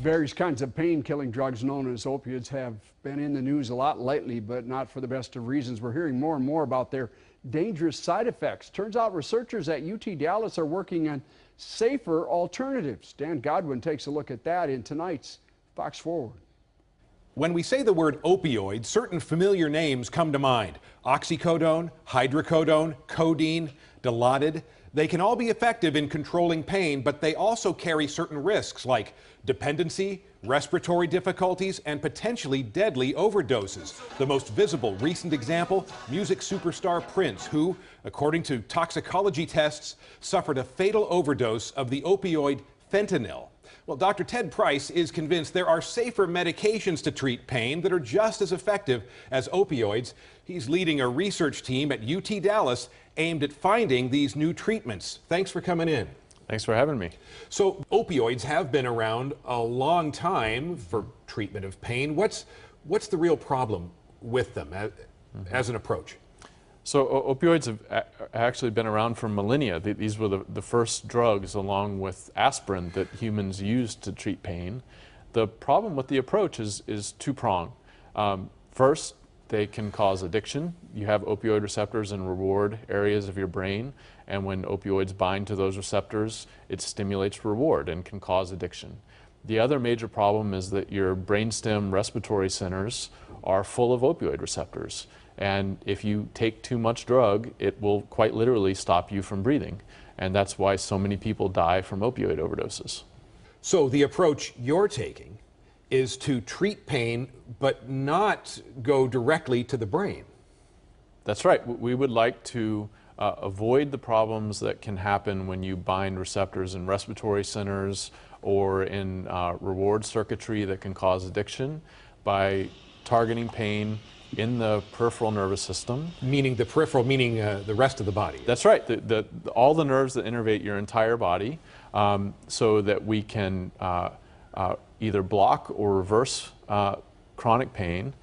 Various kinds of pain-killing drugs known as opioids have been in the news a lot lately, but not for the best of reasons. We're hearing more and more about their dangerous side effects. Turns out researchers at UT Dallas are working on safer alternatives. Dan Godwin takes a look at that in tonight's Fox Forward. When we say the word opioid, certain familiar names come to mind. Oxycodone, hydrocodone, codeine, Dilaudid. They can all be effective in controlling pain, but they also carry certain risks like dependency, respiratory difficulties, and potentially deadly overdoses. The most visible recent example, music superstar Prince, who, according to toxicology tests, suffered a fatal overdose of the opioid fentanyl. Well, Dr. Ted Price is convinced there are safer medications to treat pain that are just as effective as opioids. He's leading a research team at UT Dallas aimed at finding these new treatments. Thanks for coming in. Thanks for having me. So opioids have been around a long time for treatment of pain. What's the real problem with them as an approach? So opioids have actually been around for millennia. These were the first drugs, along with aspirin, that humans used to treat pain. The problem with the approach is two-pronged. First, they can cause addiction. You have opioid receptors in reward areas of your brain, and when opioids bind to those receptors, it stimulates reward and can cause addiction. The other major problem is that your brainstem respiratory centers are full of opioid receptors. And if you take too much drug, it will quite literally stop you from breathing. And that's why so many people die from opioid overdoses. So the approach you're taking is to treat pain, but not go directly to the brain. That's right. We would like to avoid the problems that can happen when you bind receptors in respiratory centers or in reward circuitry that can cause addiction by targeting pain in the peripheral nervous system. Meaning the peripheral, meaning the rest of the body. That's right. All the nerves that innervate your entire body, so that we can either block or reverse chronic pain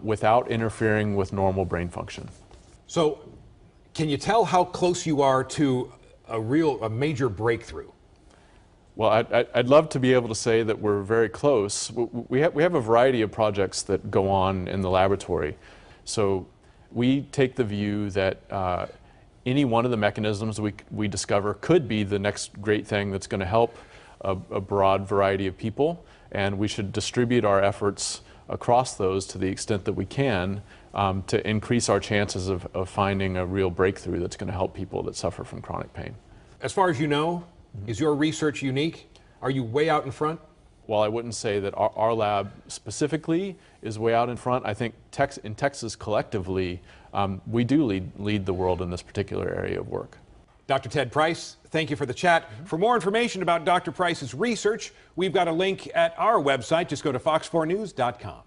without interfering with normal brain function. So can you tell how close you are to a major breakthrough? Well, I'd love to be able to say that we're very close. We have a variety of projects that go on in the laboratory. So we take the view that any one of the mechanisms we discover could be the next great thing that's going to help a broad variety of people, and we should distribute our efforts across those to the extent that we can to increase our chances of finding a real breakthrough that's going to help people that suffer from chronic pain. As far as you know, is your research unique? Are you way out in front? While I wouldn't say that our lab specifically is way out in front, I think in Texas collectively, we do lead the world in this particular area of work. Dr. Ted Price, thank you for the chat. For more information about Dr. Price's research, we've got a link at our website. Just go to fox4news.com.